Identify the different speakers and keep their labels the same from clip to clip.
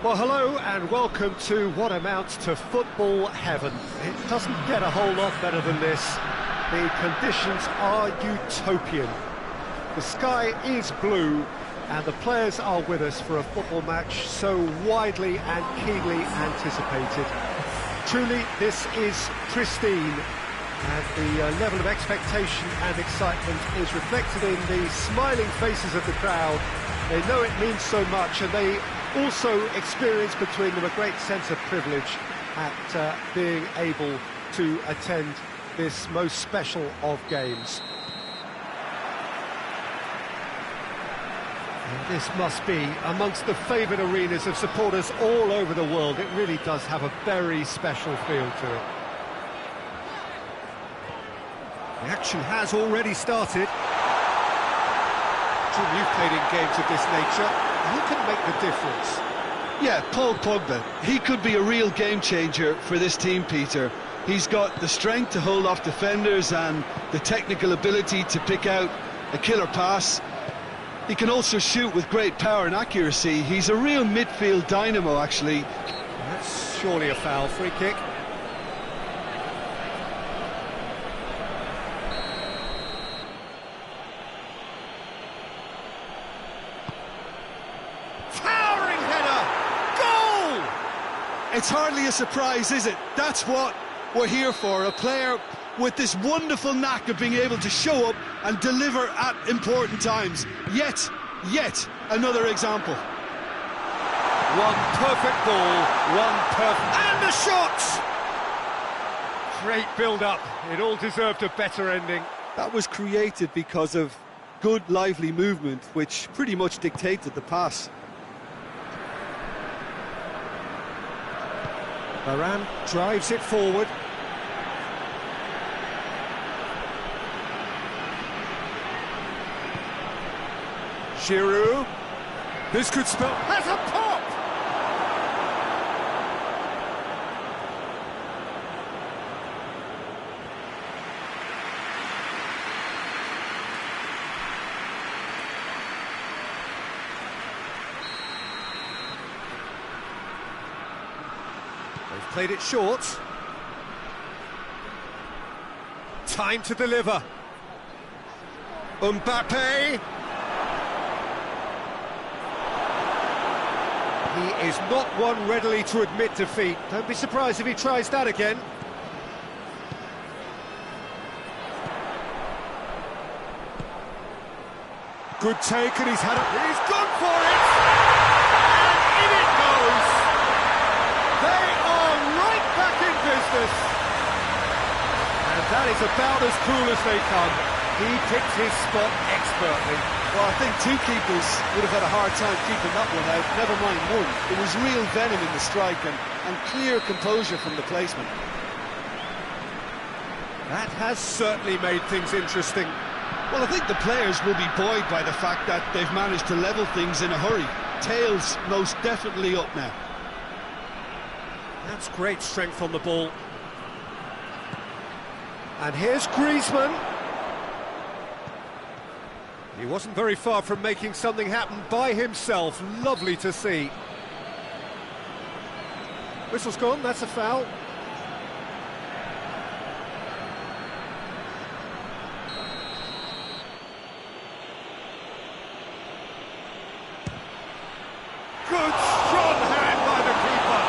Speaker 1: Well, hello and welcome to what amounts to football heaven. It doesn't get a whole lot better than this. The conditions are utopian. The sky is blue and the players are with us for a football match so widely and keenly anticipated. Truly, this is pristine, and the level of expectation and excitement is reflected in the smiling faces of the crowd. They know it means so much, and they also experience between them a great sense of privilege at being able to attend this most special of games. And this must be amongst the favoured arenas of supporters all over the world. It really does have a very special feel to it. The action has already started. Jim, you've played in games of this nature. Who can make the difference?
Speaker 2: Yeah, Paul Pogba. He could be a real game changer for this team, Peter. He's got the strength to hold off defenders and the technical ability to pick out a killer pass. He can also shoot with great power and accuracy. He's a real midfield dynamo, actually.
Speaker 1: That's surely a foul. Free kick. Towering header! Goal!
Speaker 2: It's hardly a surprise, is it? That's what we're here for. A player with this wonderful knack of being able to show up and deliver at important times. Yet another example.
Speaker 1: One perfect ball, and the shot! Great build-up. It all deserved a better ending.
Speaker 2: That was created because of good, lively movement, which pretty much dictated the pass.
Speaker 1: Varane drives it forward. Giroud. This could spell... Has a pop! They've played it short. Time to deliver. Mbappe. He is not one readily to admit defeat. Don't be surprised if he tries that again. Good take, and he's gone for it! And in it goes! They are right back in business! And that is about as cool as they come. He picked his spot expertly.
Speaker 2: Well, I think two keepers would have had a hard time keeping that one out, never mind one. It was real venom in the strike and clear composure from the placement.
Speaker 1: That has certainly made things interesting.
Speaker 2: Well, I think the players will be buoyed by the fact that they've managed to level things in a hurry. Tails most definitely up now.
Speaker 1: That's great strength on the ball. And here's Griezmann. He wasn't very far from making something happen by himself. Lovely to see. Whistle's gone, that's a foul. Good strong hand by the keeper.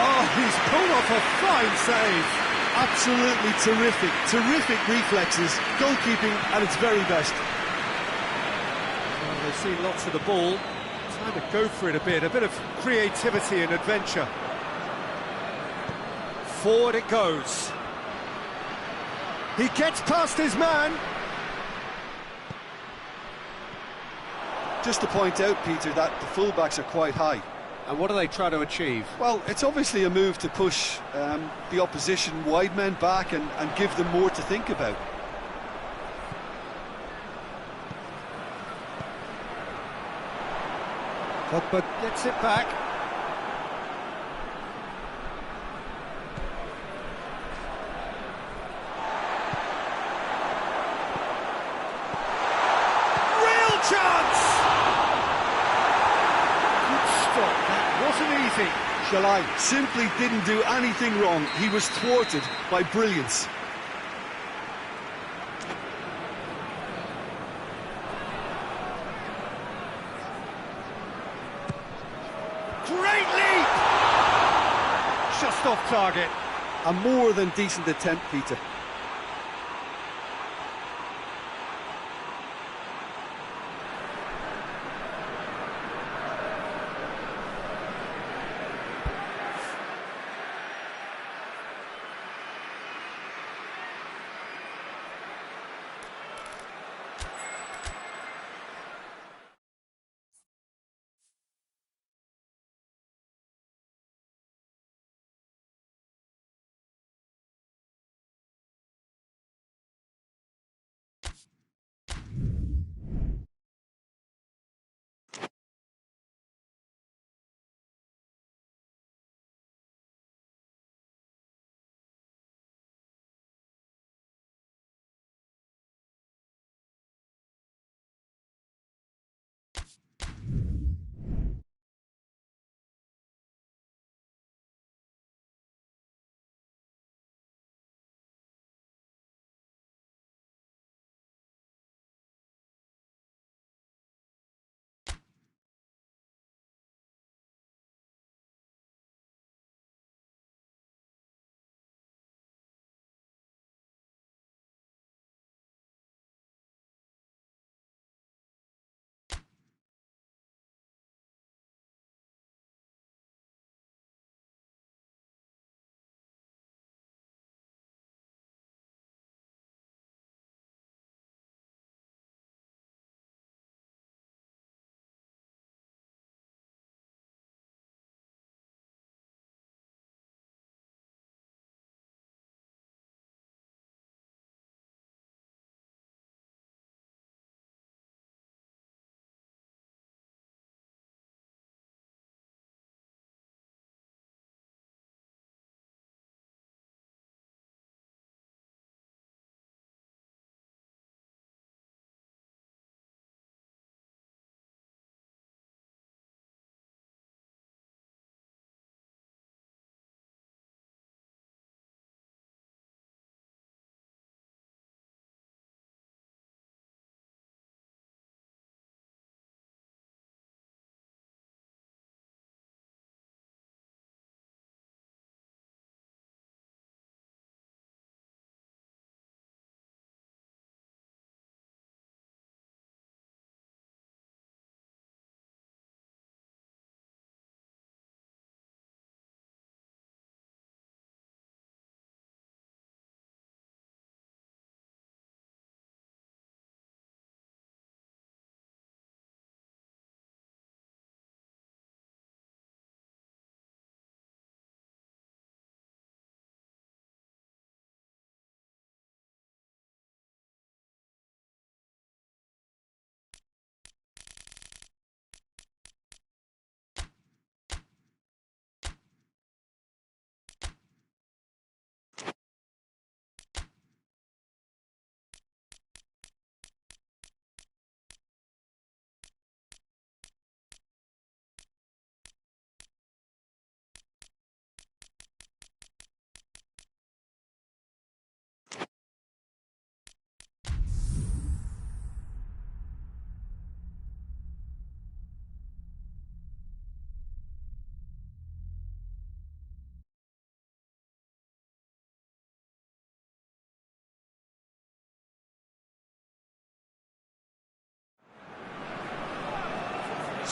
Speaker 1: Oh, he's pulled off a fine save.
Speaker 2: Absolutely terrific reflexes, goalkeeping at its very best.
Speaker 1: Well, they've seen lots of the ball, time to go for it a bit of creativity and adventure. Forward it goes. He gets past his man.
Speaker 2: Just to point out, Peter, that the fullbacks are quite high.
Speaker 1: And what are they trying to achieve?
Speaker 2: Well, it's obviously a move to push the opposition wide men back and give them more to think about.
Speaker 1: Pogba gets it back. Real chance! Good stop. Shalai.
Speaker 2: Simply didn't do anything wrong. He was thwarted by brilliance.
Speaker 1: Great leap! Just off target.
Speaker 2: A more than decent attempt, Peter.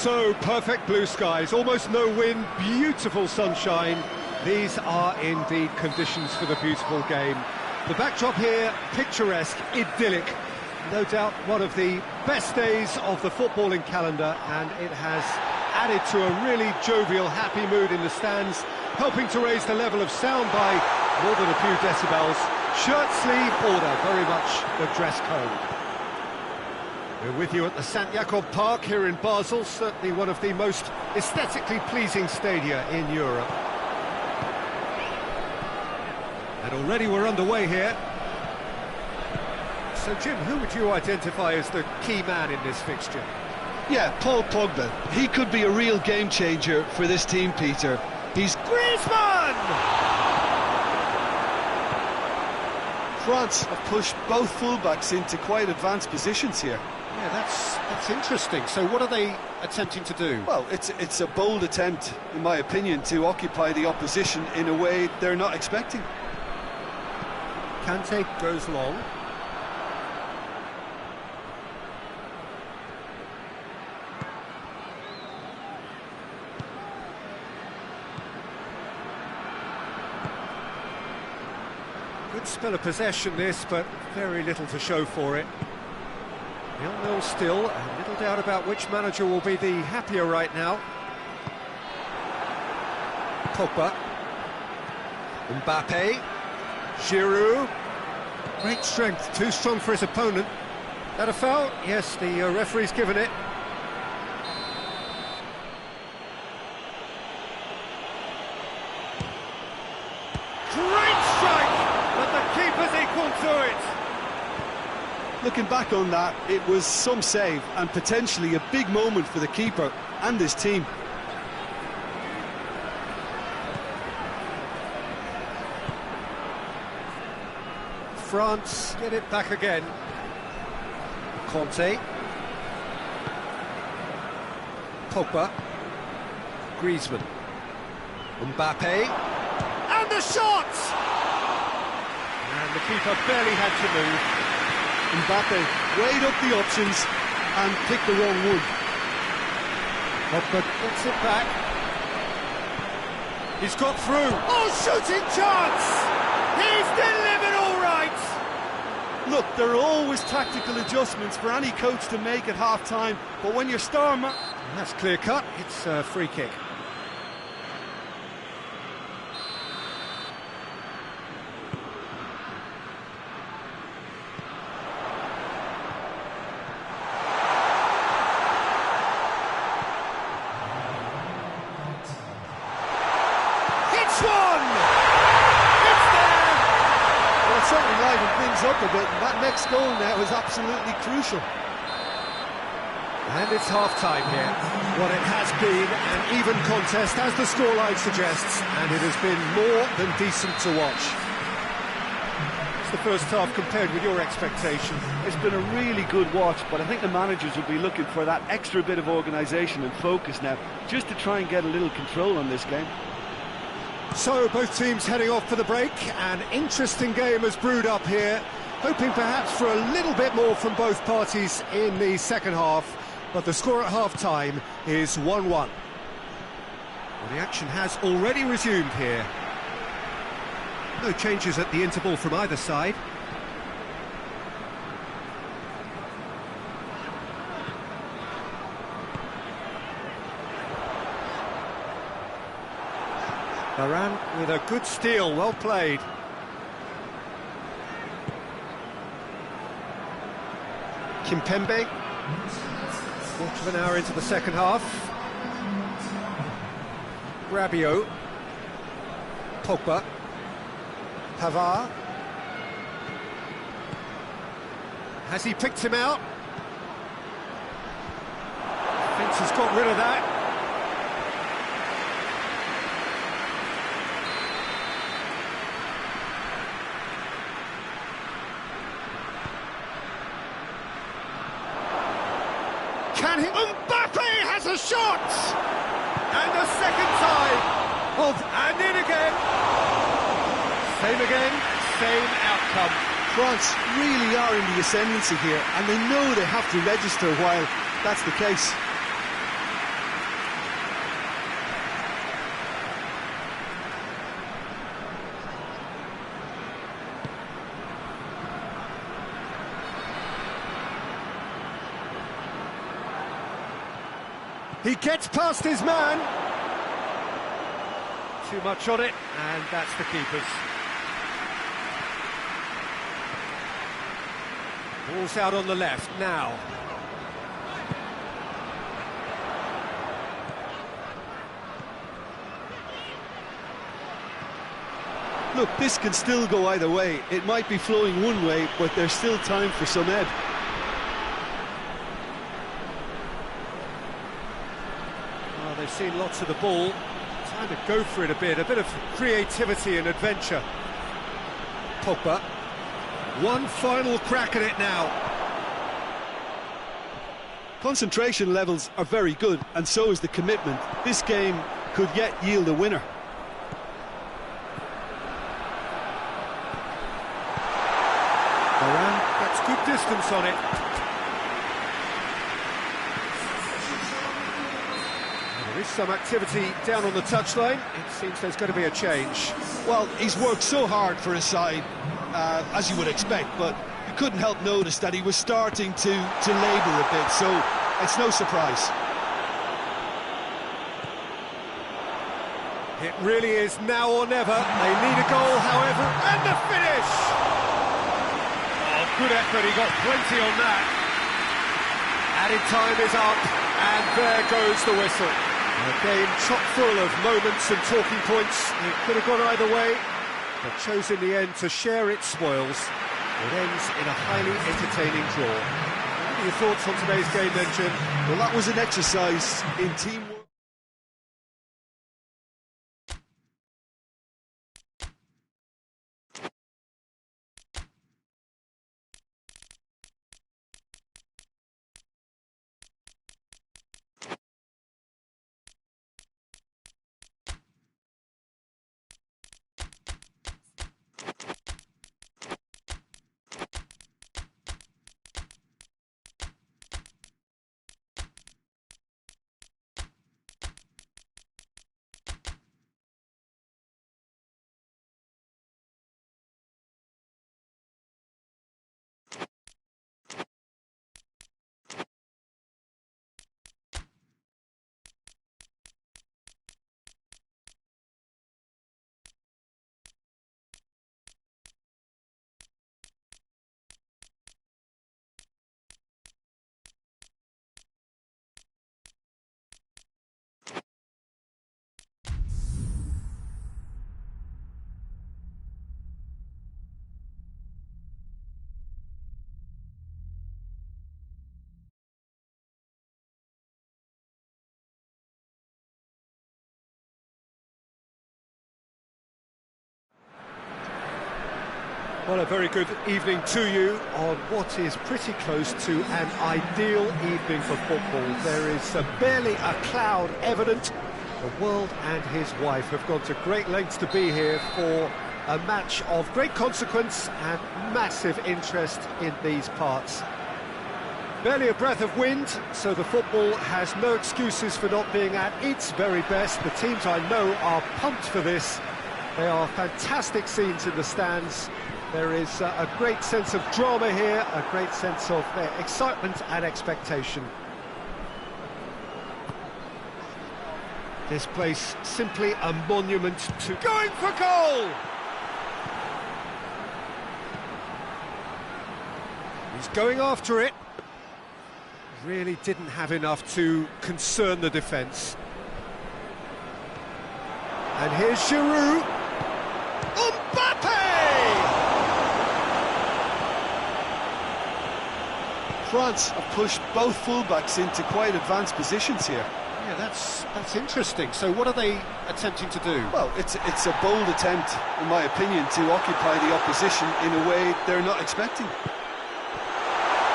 Speaker 1: So, perfect blue skies, almost no wind, beautiful sunshine. These are indeed conditions for the beautiful game. The backdrop here, picturesque, idyllic. No doubt one of the best days of the footballing calendar, and it has added to a really jovial, happy mood in the stands, helping to raise the level of sound by more than a few decibels. Shirt sleeve order, very much the dress code. We're with you at the St. Jakob Park here in Basel, certainly one of the most aesthetically pleasing stadia in Europe. And already we're underway here. So, Jim, who would you identify as the key man in this fixture?
Speaker 2: Yeah, Paul Pogba. He could be a real game changer for this team, Peter. He's...
Speaker 1: Griezmann!
Speaker 2: France have pushed both fullbacks into quite advanced positions here.
Speaker 1: Yeah, that's interesting. So what are they attempting to do?
Speaker 2: Well, it's a bold attempt, in my opinion, to occupy the opposition in a way they're not expecting.
Speaker 1: Kante goes long. Good spell of possession this, but very little to show for it. 0-0 still, and little doubt about which manager will be the happier right now. Pogba. Mbappe. Giroud. Great strength, too strong for his opponent. That a foul? Yes, the referee's given it. Great strike, but the keeper's equal to it.
Speaker 2: Looking back on that, it was some save and potentially a big moment for the keeper and his team.
Speaker 1: France get it back again. Conte. Pogba. Griezmann. Mbappe. And the shot! And the keeper barely had to move.
Speaker 2: Mbappe weighed up the options and picked the wrong one.
Speaker 1: Pogba gets it back. He's got through. Oh, shooting chance! He's delivered all right!
Speaker 2: Look, there are always tactical adjustments for any coach to make at half-time, but when your star man...
Speaker 1: That's clear cut, it's a free kick.
Speaker 2: Certainly livened things up a bit, and that next goal now is absolutely crucial.
Speaker 1: And it's half-time here. What it has been an even contest, as the scoreline suggests, and it has been more than decent to watch. It's the first half compared with your expectation.
Speaker 3: It's been a really good watch, but I think the managers will be looking for that extra bit of organisation and focus now, just to try and get a little control on this game.
Speaker 1: So, both teams heading off for the break. An interesting game has brewed up here, hoping perhaps for a little bit more from both parties in the second half, but the score at half-time is 1-1. Well, the action has already resumed here. No changes at the interval from either side. Varane with a good steal, well played. Kimpembe, quarter of an hour into the second half. Rabiot, Pogba, Pavard. Has he picked him out? Thinks he's got rid of that. Can he? Mbappe has a shot! And a second time! And in again! Same outcome.
Speaker 2: France really are in the ascendancy here, and they know they have to register while that's the case.
Speaker 1: He gets past his man. Too much on it, and that's the keeper's. Ball's out on the left now.
Speaker 2: Look, this can still go either way. It might be flowing one way, but there's still time for some ebb.
Speaker 1: They've seen lots of the ball. trying to go for it a bit of creativity and adventure. Pogba. One final crack at it now.
Speaker 2: Concentration levels are very good, and so is the commitment. This game could yet yield a winner.
Speaker 1: Varane gets good distance on it. There is some activity down on the touchline. It seems there's going to be a change.
Speaker 2: Well, he's worked so hard for his side, as you would expect, but you couldn't help notice that he was starting to labour a bit, so it's no surprise.
Speaker 1: It really is now or never. They need a goal, however, and the finish! Oh, good effort, he got plenty on that. Added time is up, and there goes the whistle. A game chock full of moments and talking points. It could have gone either way, but chose in the end to share its spoils. It ends in a highly entertaining draw. What are your thoughts on today's game then, Jim?
Speaker 2: Well, that was an exercise in teamwork.
Speaker 1: Well, a very good evening to you on what is pretty close to an ideal evening for football. There is barely a cloud evident. The world and his wife have gone to great lengths to be here for a match of great consequence and massive interest in these parts. Barely a breath of wind, so the football has no excuses for not being at its very best. The teams I know are pumped for this. They are fantastic scenes in the stands. There is a great sense of drama here, a great sense of excitement and expectation. This place simply a monument to... Going for goal! He's going after it. Really didn't have enough to concern the defence. And here's Giroud. Mbappe!
Speaker 2: France have pushed both fullbacks into quite advanced positions here.
Speaker 1: Yeah, that's interesting. So what are they attempting to do?
Speaker 2: Well, it's a bold attempt, in my opinion, to occupy the opposition in a way they're not expecting.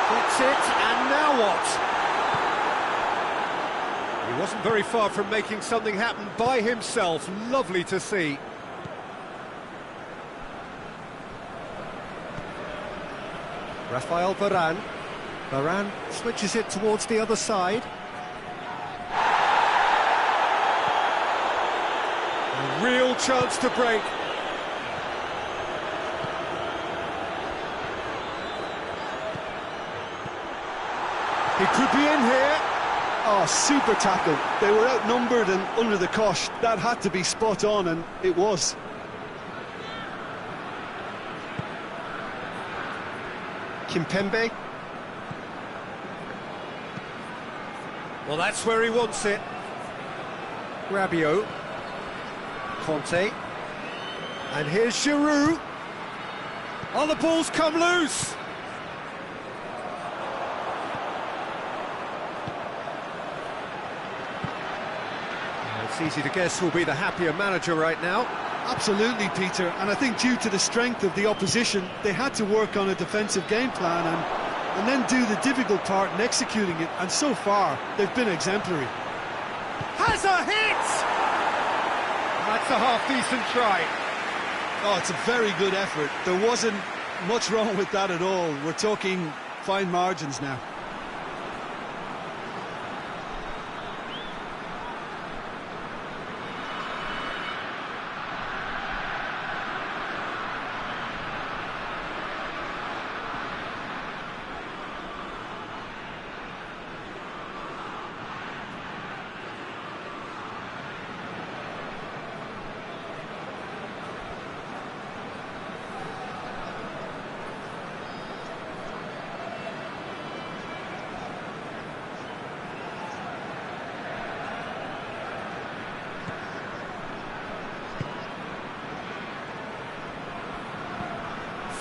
Speaker 1: That's it, and now what? He wasn't very far from making something happen by himself. Lovely to see. Rafael Varane. Varane switches it towards the other side. A real chance to break. He could be in here.
Speaker 2: Oh, super tackle. They were outnumbered and under the cosh. That had to be spot on, and it was.
Speaker 1: Kimpembe. Well, that's where he wants it. Rabiot. Conte. And here's Giroud. Oh, the ball's come loose. It's easy to guess who'll be the happier manager right now.
Speaker 2: Absolutely, Peter, and I think due to the strength of the opposition, they had to work on a defensive game plan and then do the difficult part in executing it, and so far, they've been exemplary.
Speaker 1: Has a hit! That's a half-decent try.
Speaker 2: Oh, it's a very good effort. There wasn't much wrong with that at all. We're talking fine margins now.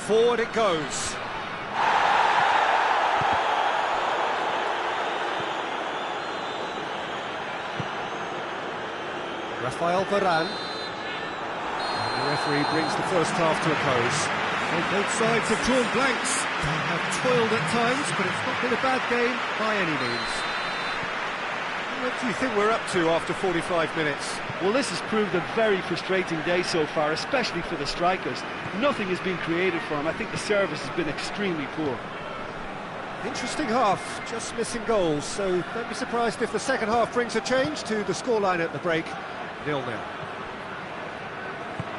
Speaker 1: Forward it goes. Rafael Varane. And the referee brings the first half to a close.
Speaker 4: Well, both sides have drawn blanks. They have toiled at times, but it's not been a bad game by any means.
Speaker 1: What do you think we're up to after 45 minutes?
Speaker 3: Well, this has proved a very frustrating day so far, especially for the strikers. Nothing has been created for them. I think the service has been extremely poor.
Speaker 1: Interesting half, just missing goals, so don't be surprised if the second half brings a change to the scoreline at the break, 0-0.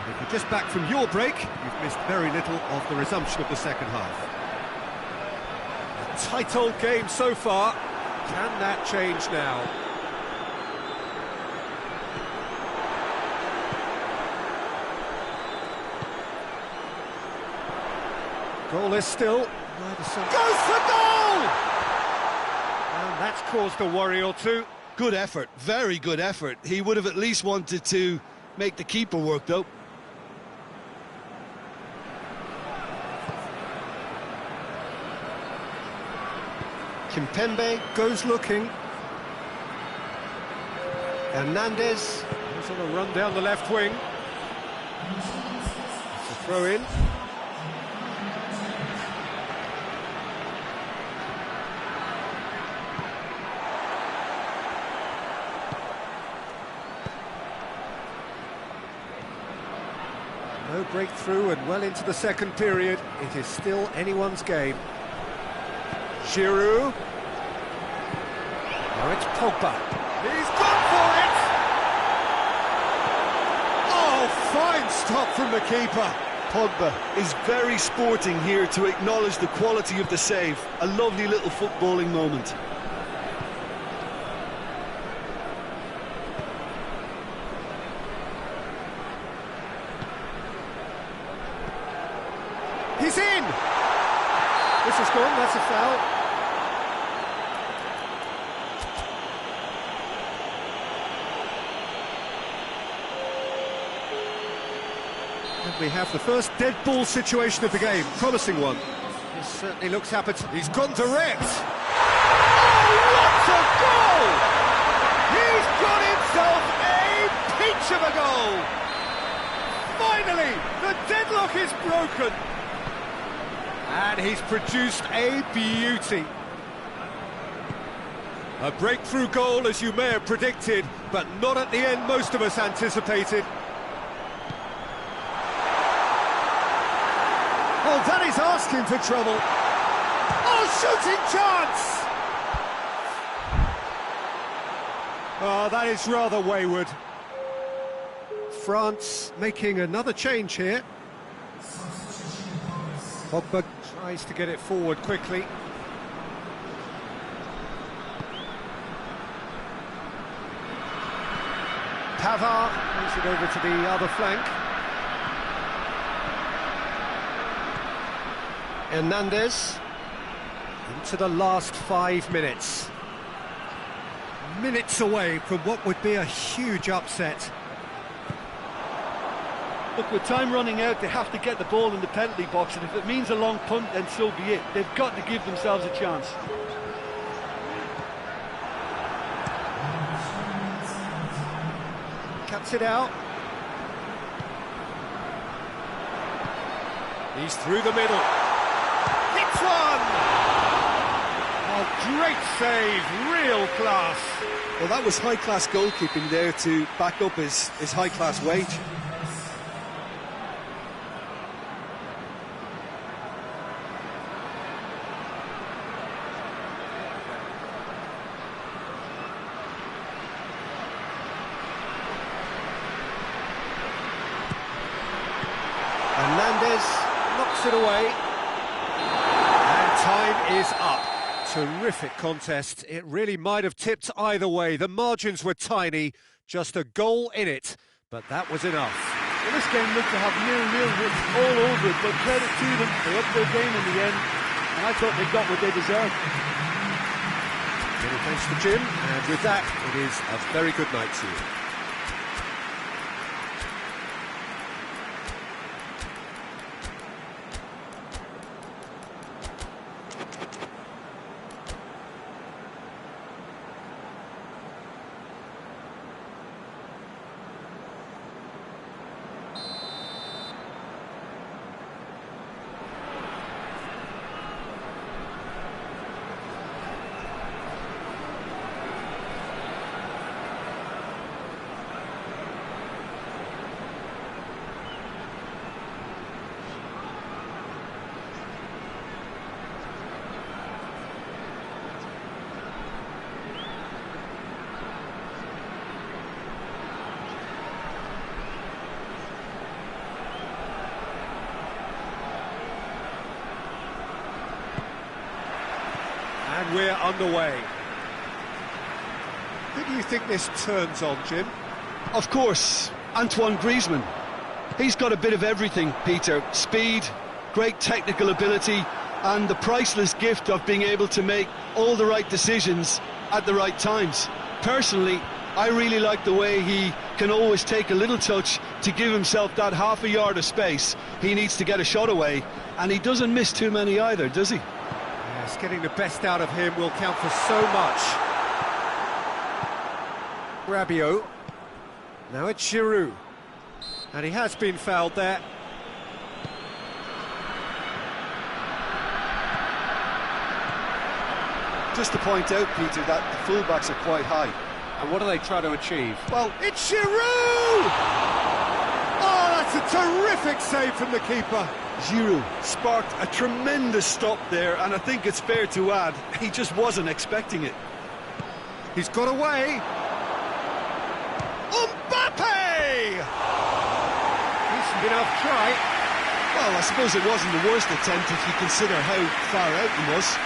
Speaker 4: If you're just back from your break, you've missed very little of the resumption of the second half.
Speaker 1: A tight old game so far. Can that change now? Goalless still. Goes for goal! And that's caused a worry or two.
Speaker 2: Good effort, very good effort. He would have at least wanted to make the keeper work, though.
Speaker 1: Kimpembe goes looking. Hernandez goes on a run down the left wing. It's a throw in. No breakthrough and well into the second period. It is still anyone's game. Giroud. Now it's Pogba. He's gone for it! Oh, fine stop from the keeper.
Speaker 2: Pogba is very sporting here to acknowledge the quality of the save. A lovely little footballing moment.
Speaker 1: He's in! This is gone, that's a foul. And we have the first dead ball situation of the game, promising one. This certainly looks appetizing. He's gone direct! Oh, what a goal! He's got himself a peach of a goal! Finally, the deadlock is broken! And he's produced a beauty. A breakthrough goal, as you may have predicted, but not at the end most of us anticipated. Oh, that is asking for trouble. Oh, shooting chance! Oh, that is rather wayward. France making another change here. Pogba tries to get it forward quickly. Pavard plays it over to the other flank. Hernandez into the last 5 minutes.
Speaker 4: Minutes away from what would be a huge upset.
Speaker 3: Look, with time running out, they have to get the ball in the penalty box, and if it means a long punt, then so be it. They've got to give themselves a chance.
Speaker 1: cuts it out. He's through the middle. Hits one! Oh, great save, real class.
Speaker 2: Well, that was high-class goalkeeping there to back up his high-class wage.
Speaker 1: Hernandez knocks it away. And time is up. Terrific contest. It really might have tipped either way. The margins were tiny, just a goal in it, but that was enough.
Speaker 3: Well, this game looked to have nil-nil written all over it, but credit to them. They upped their game in the end, and I thought they got what they deserved.
Speaker 1: Many thanks to Jim, and with that, it is a very good night to you. And we're underway. Who do you think this turns on, Jim?
Speaker 2: Of course, Antoine Griezmann. He's got a bit of everything, Peter. Speed, great technical ability, and the priceless gift of being able to make all the right decisions at the right times. Personally, I really like the way he can always take a little touch to give himself that half a yard of space he needs to get a shot away, and he doesn't miss too many either, does he?
Speaker 1: Yes, getting the best out of him will count for so much. Rabiot. Now it's Giroud. And he has been fouled there.
Speaker 2: Just to point out, Peter, that the fullbacks are quite high.
Speaker 1: And what do they try to achieve?
Speaker 2: Well,
Speaker 1: It's Giroud! Oh, that's a terrific save from the keeper.
Speaker 2: Giroud sparked a tremendous stop there, and I think it's fair to add, he just wasn't expecting it.
Speaker 1: He's got away. Mbappe! Decent enough try.
Speaker 2: Well, I suppose it wasn't the worst attempt if you consider how far out he was.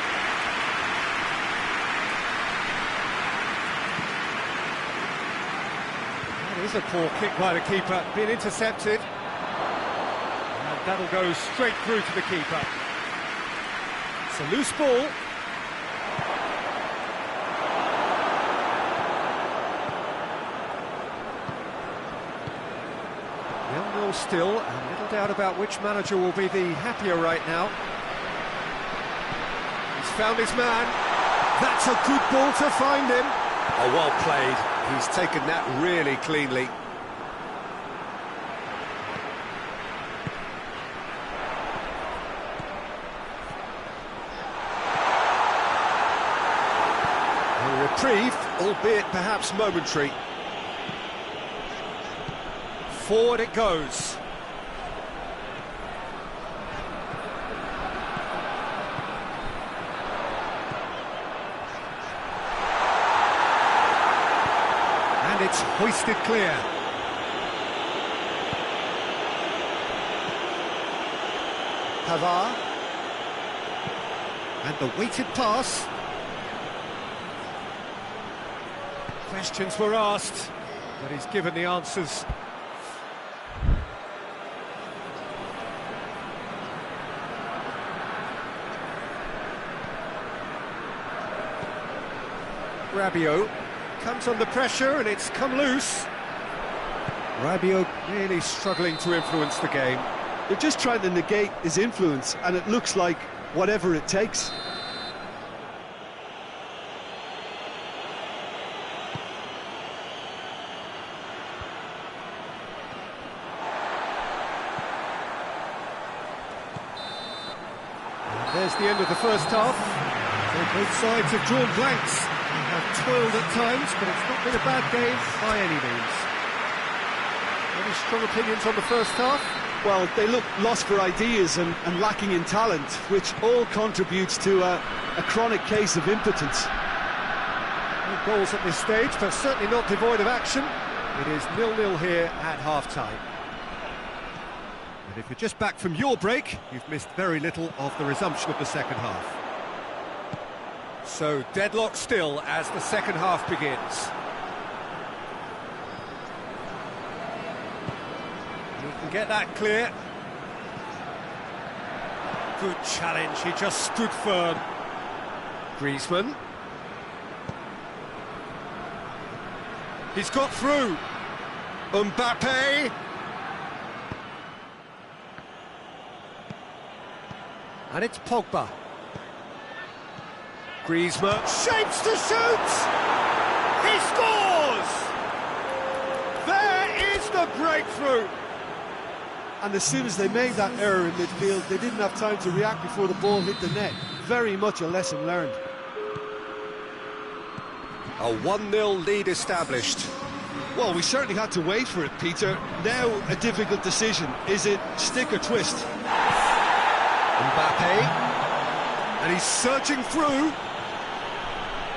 Speaker 1: That is a poor kick by the keeper, being intercepted. And that'll go straight through to the keeper. It's a loose ball. Nil-nil still, and little doubt about which manager will be the happier right now. He's found his man. That's a good ball to find him. Oh, well played. He's taken that really cleanly. A reprieve, albeit perhaps momentary. Forward it goes. And it's hoisted clear. Pavard. And the weighted pass. Questions were asked, but he's given the answers. Rabiot comes under pressure and it's come loose. Rabiot really struggling to influence the game.
Speaker 2: They're just trying to negate his influence, and it looks like whatever it takes.
Speaker 1: There's the end of the first half.
Speaker 4: Well, both sides have drawn blanks. They have toiled at times, but it's not been a bad game by any means.
Speaker 1: Any strong opinions on the first half?
Speaker 2: Well, they look lost for ideas and lacking in talent, which all contributes to a chronic case of impotence.
Speaker 1: No goals at this stage, but certainly not devoid of action. It is 0-0 here at half-time.
Speaker 4: And if you're just back from your break, you've missed very little of the resumption of the second half.
Speaker 1: So, deadlock still as the second half begins. He can get that clear. Good challenge, he just stood firm. Griezmann. He's got through. Mbappe. And it's Pogba. Griezmann shapes to shoot! He scores! There is the breakthrough!
Speaker 2: And as soon as they made that error in midfield, they didn't have time to react before the ball hit the net. Very much a lesson learned.
Speaker 1: A 1-0 lead established.
Speaker 2: Well, we certainly had to wait for it, Peter. Now a difficult decision. Is it stick or twist?
Speaker 1: Mbappe. And he's surging through.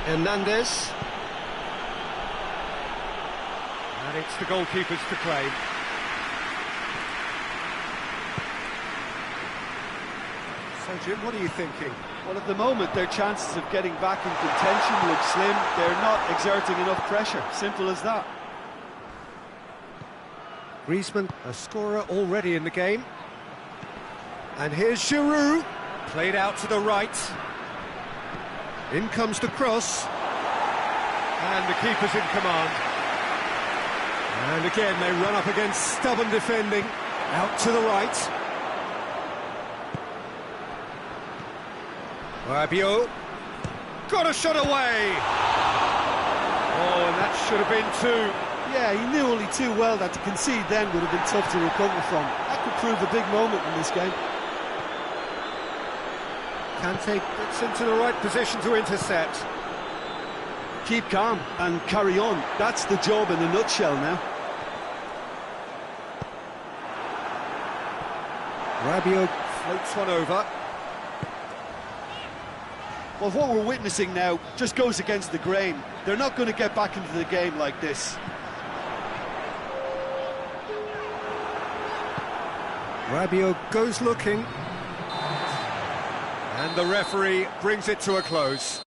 Speaker 1: Hernandez. And it's the goalkeepers to claim. So, Jim, what are you thinking?
Speaker 3: Well, at the moment, their chances of getting back in contention look slim. They're not exerting enough pressure. Simple as that.
Speaker 1: Griezmann, a scorer already in the game. And here's Giroud, played out to the right. In comes the cross. And the keeper's in command. And again, they run up against stubborn defending. Out to the right. Rabiot. Got a shot away! Oh, and that should have been two.
Speaker 2: Yeah, he knew only too well that to concede then would have been tough to recover from. That could prove a big moment in this game.
Speaker 1: Kante gets into the right position to intercept.
Speaker 2: Keep calm and carry on. That's the job in a nutshell now.
Speaker 1: Rabiot floats one over.
Speaker 3: Well, what we're witnessing now just goes against the grain. They're not going to get back into the game like this.
Speaker 1: Rabiot goes looking. And the referee brings it to a close.